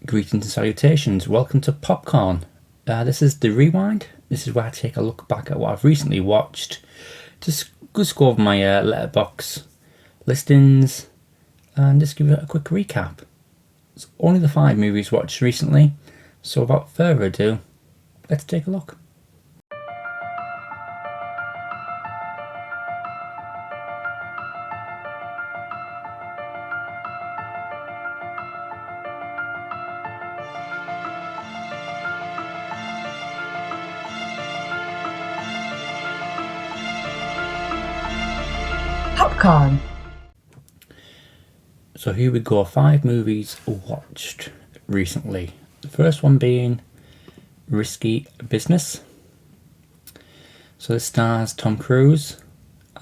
Greetings and salutations. Welcome to Popcorn. This is the Rewind. This is where I take a look back at what I've recently watched. Just go over my letterbox listings and just give it a quick recap. It's only the 5 movies watched recently, so without further ado, let's take a look. Popcorn. So here we go, 5 movies watched recently. The first one being Risky Business. So this stars Tom Cruise,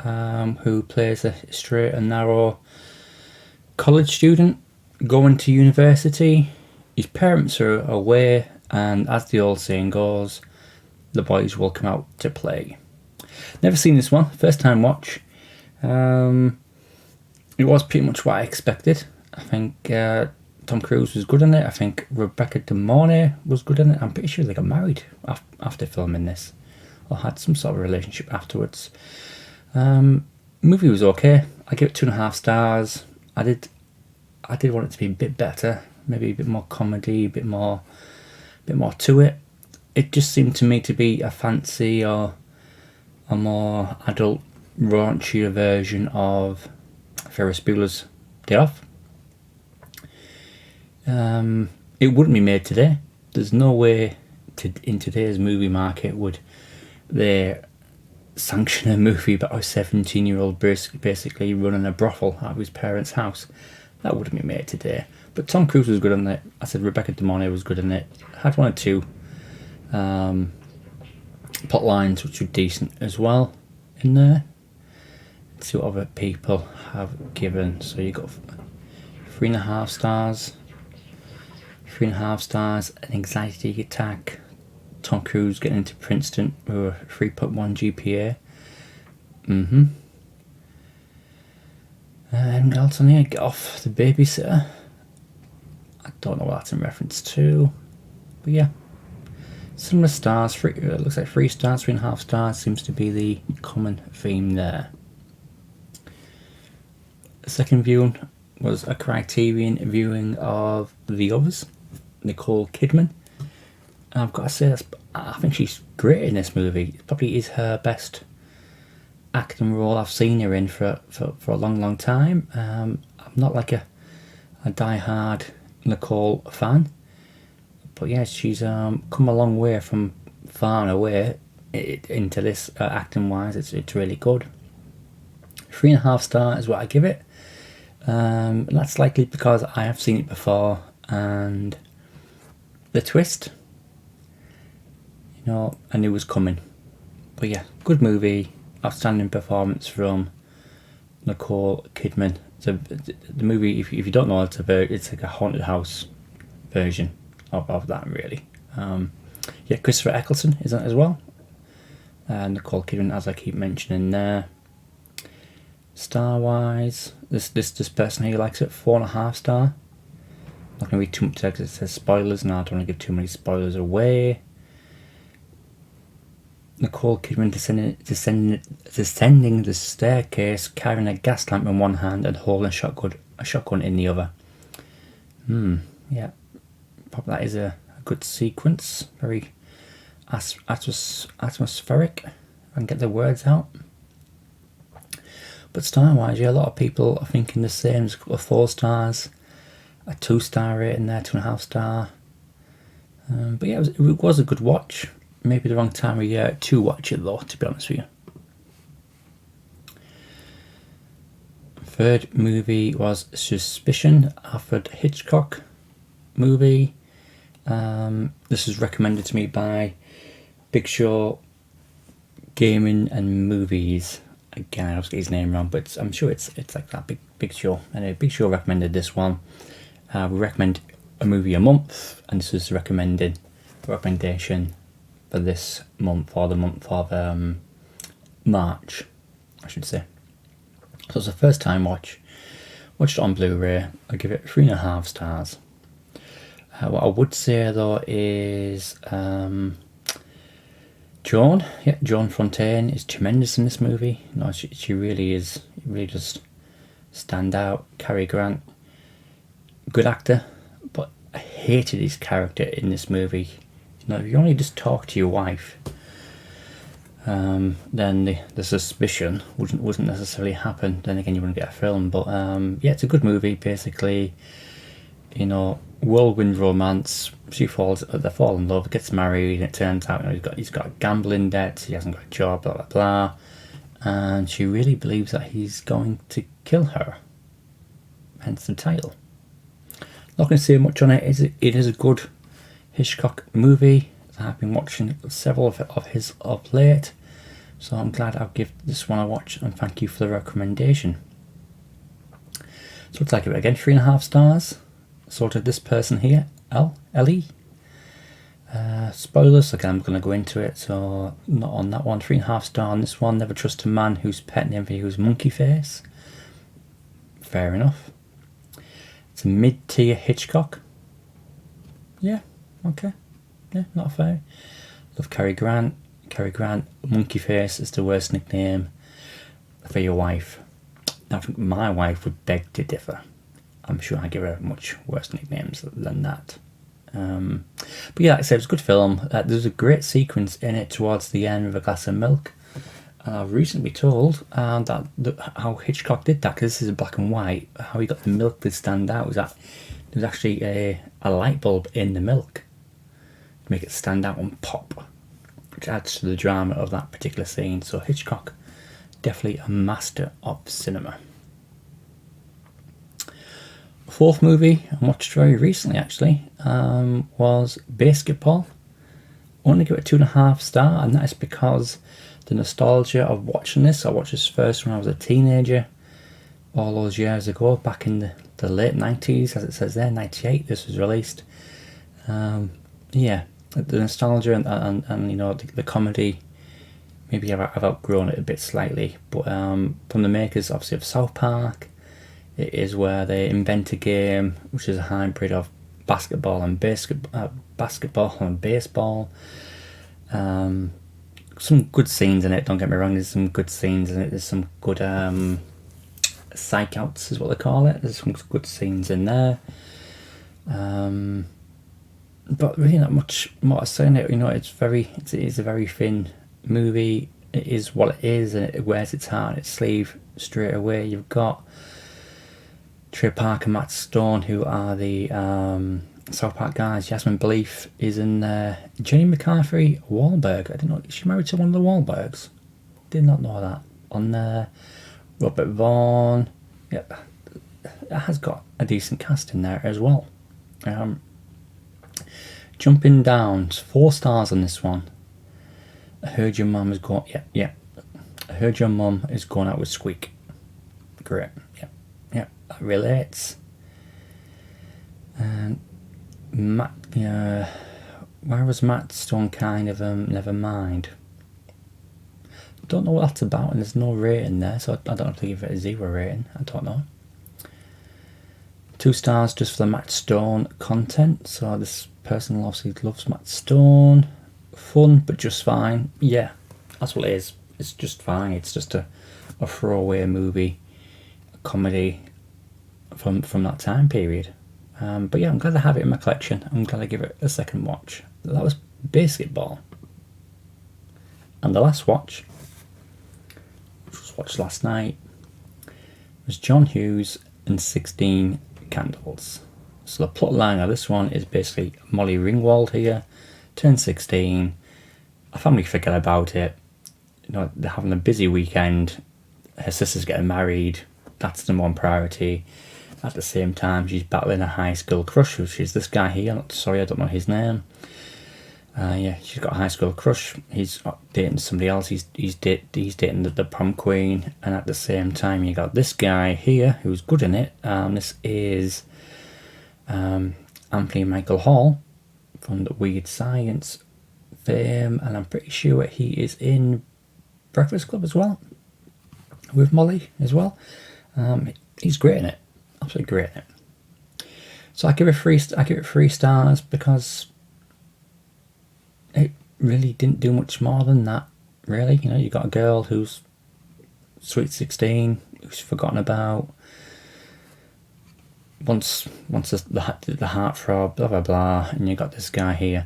who plays a straight and narrow college student going to university. His parents are away, and as the old saying goes, the boys will come out to play. Never seen this one, first time watch. It was pretty much what I expected. I think Tom Cruise was good in it. I think Rebecca De Mornay was good in it. I'm pretty sure they got married after filming this, or had some sort of relationship afterwards. Movie was okay. I give it 2.5 stars. I did want it to be a bit better, maybe a bit more comedy, a bit more to it. It just seemed to me to be a fancy or a more adult, raunchier version of Ferris Bueller's Day Off. It wouldn't be made today. There's no way in today's movie market would they sanction a movie about a 17-year-old basically running a brothel out of his parents' house. That wouldn't be made today. But Tom Cruise was good in it. I said Rebecca De Mornay was good in it. Had 1 or 2 plot lines which were decent as well in there. Let's see what other people have given. So you got 3.5 stars. 3.5 stars. An anxiety attack. Tom Cruise getting into Princeton with a 3.1 GPA. And else on here, Get Off the Babysitter. I don't know what that's in reference to, but yeah, similar stars. Looks like 3 stars, 3.5 stars seems to be the common theme there. The second viewing was a Criterion viewing of The Others, Nicole Kidman. And I've got to say, I think she's great in this movie. It probably is her best acting role I've seen her in for a long time. I'm not like a die-hard Nicole fan, but yeah, she's come a long way from far and away into this acting wise. It's really good. 3.5 stars is what I give it. And that's likely because I have seen it before, and the twist, I knew was coming. But yeah, good movie, outstanding performance from Nicole Kidman. The movie, if you don't know, it's like a haunted house version of that, really. Yeah, Christopher Eccleston is in it as well. Nicole Kidman, as I keep mentioning there. Star wise, this person here likes it, 4.5 star. Not gonna read too much text. It says spoilers, and I don't want to give too many spoilers away. Nicole Kidman descending the staircase, carrying a gas lamp in one hand and holding a shotgun in the other. Yeah, probably that is a good sequence. Very atmospheric. I can get the words out. But star-wise, yeah, a lot of people are thinking the same. There's a couple of 4 stars, a 2-star rating there, 2.5 star. But yeah, it was a good watch. Maybe the wrong time of year to watch it though, to be honest with you. Third movie was Suspicion, Alfred Hitchcock movie. This was recommended to me by Big Show Gaming and Movies. Again, I always get his name wrong, but I'm sure it's like that. Big Show. Anyway, Big Show recommended this one. We recommend a movie a month, and this was the recommendation for this month, or the month of March, I should say. So it's a first time watch. Watched it on Blu-ray. I give it 3.5 stars. What I would say though is Joan, yeah, Joan Fontaine is tremendous in this movie. No, she really is. Really just stand out. Cary Grant, good actor, but I hated his character in this movie. If you only just talk to your wife, then the suspicion wouldn't necessarily happen. Then again, you wouldn't get a film. But yeah, it's a good movie. Basically, whirlwind romance. They fall in love, gets married, and it turns out he's got a gambling debt. He hasn't got a job, blah blah blah, and she really believes that he's going to kill her. Hence the title. Not going to say much on it. It is a good Hitchcock movie. I've been watching several of his of late, so I'm glad I'll give this one a watch, and thank you for the recommendation. So let's give it again, 3.5 stars. Sort of this person here, Ellie. Spoilers, again, I'm going to go into it, so not on that one. 3.5 star on this one. Never trust a man whose pet name for you is Monkey Face. Fair enough. It's a mid-tier Hitchcock. Yeah, okay. Yeah, not fair. Love Cary Grant. Cary Grant, Monkey Face is the worst nickname for your wife. I think my wife would beg to differ. I'm sure I give her much worse nicknames than that. But yeah, like I said, it was a good film. There's a great sequence in it towards the end with a glass of milk. I've recently been told how Hitchcock did that, because this is black and white, how he got the milk to stand out was that there was actually a light bulb in the milk to make it stand out and pop, which adds to the drama of that particular scene. So Hitchcock, definitely a master of cinema. Fourth movie I watched very recently actually was Basketball. Only give it a 2.5 star, and that is because the nostalgia of watching this. I watched this first when I was a teenager, all those years ago, back in the late 90s, as it says there, 98 this was released. Yeah, the nostalgia and the comedy, maybe I've outgrown it a bit slightly, but from the makers obviously of South Park, it is where they invent a game which is a hybrid of basketball and baseball. Some good scenes in it, don't get me wrong, there's some good scenes in it, there's some good psych outs is what they call it, there's some good scenes in there. But really not much more to say on it. It is a very thin movie. It is what it is, and it wears its heart on its sleeve straight away. You've got Trey Parker, Matt Stone, who are the South Park guys. Yasmin Belief is in there. Jenny McCarthy Wahlberg. I didn't know. Is she married to one of the Wahlbergs? Did not know that. On there, Robert Vaughn. Yeah, it has got a decent cast in there as well. Jumping down, 4 stars on this one. I heard your mum is going. Yeah. I heard your mum is going out with Squeak. Great. Yeah. That relates. And Matt, where was Matt Stone kind of never mind. Don't know what that's about, and there's no rating there, so I don't have to give it a 0 rating. I don't know. 2 stars just for the Matt Stone content. So this person obviously loves Matt Stone. Fun, but just fine. Yeah, that's what it is. It's just fine. It's just a throwaway movie, a comedy from that time period. But yeah, I'm glad I have it in my collection. I'm glad I give it a second watch. That was Basketball. And the last watch, which was watched last night, was John Hughes and 16 Candles. So the plot line of this one is basically Molly Ringwald here, turned 16, her family forget about it, they're having a busy weekend, her sister's getting married, that's the one priority. At the same time, she's battling a high school crush, which is this guy here. Sorry, I don't know his name. Yeah, she's got a high school crush. He's dating somebody else. He's dating the prom queen, and at the same time, you got this guy here who's good in it. This is Anthony Michael Hall from the Weird Science fame, and I'm pretty sure he is in Breakfast Club as well, with Molly as well. He's great in it. Absolutely great in it. So I give it three stars because it really didn't do much more than that. Really, you know, you got a girl who's sweet 16, who's forgotten about. Once the heartthrob, blah blah blah, and you got this guy here.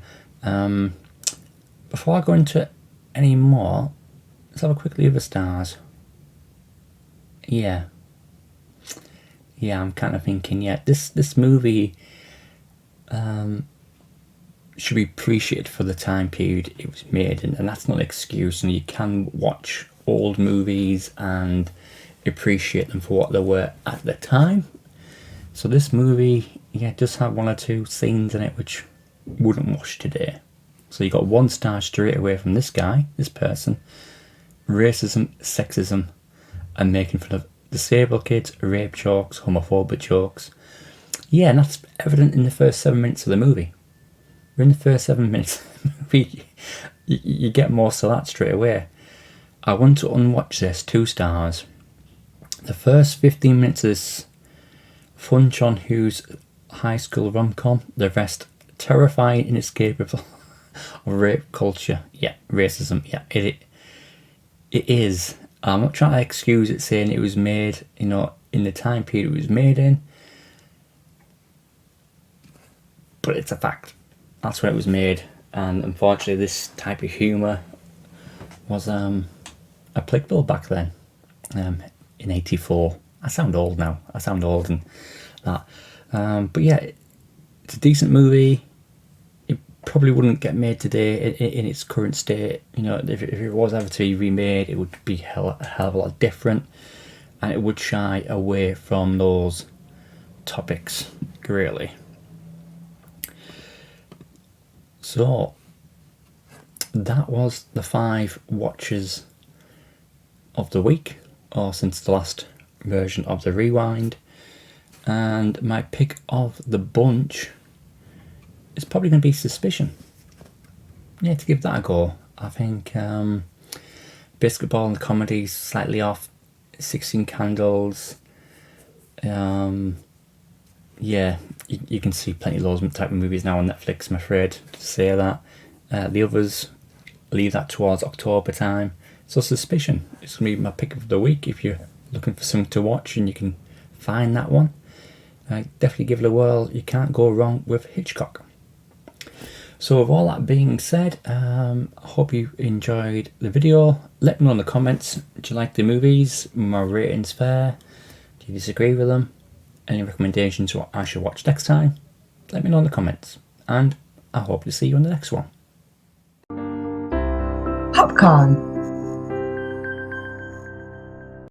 Before I go into any more, let's have a quick look at the stars. Yeah, I'm kind of thinking, yeah, this movie should be appreciated for the time period it was made in, and that's not an excuse. And you can watch old movies and appreciate them for what they were at the time. So this movie, yeah, does have one or two scenes in it which wouldn't watch today. So you got 1 star straight away from this guy, this person. Racism, sexism, and making fun of disabled kids, rape jokes, homophobic jokes. Yeah, and that's evident in the first 7 minutes of the movie. We're in the first 7 minutes of the movie. You get most of that straight away. I want to unwatch this, 2 stars. The first 15 minutes of this fun John Hughes high school rom-com. The rest, terrifying, inescapable of rape culture. Yeah, racism. Yeah, it is. I'm not trying to excuse it saying it was made, you know, in the time period it was made in. But it's a fact. That's when it was made. And unfortunately this type of humour was applicable back then. In 84. I sound old now. I sound old and that. But yeah, it's a decent movie. It probably wouldn't get made today in its current state. You know, if it was ever to be remade, it would be a hell of a lot different, and it would shy away from those topics greatly. So that was the 5 watches of the week, or since the last version of the Rewind. And my pick of the bunch is probably going to be Suspicion. Yeah, to give that a go. I think Basketball and the comedy slightly off. 16 Candles. Yeah, you can see plenty of those type of movies now on Netflix, I'm afraid to say that. The others, leave that towards October time. So Suspicion is going to be my pick of the week if you're looking for something to watch and you can find that one. Definitely give it a whirl. You can't go wrong with Hitchcock. So with all that being said, I hope you enjoyed the video. Let me know in the comments, do you like the movies? My ratings fair? Do you disagree with them? Any recommendations what I should watch next time? Let me know in the comments. And I hope to see you on the next one. Popcorn.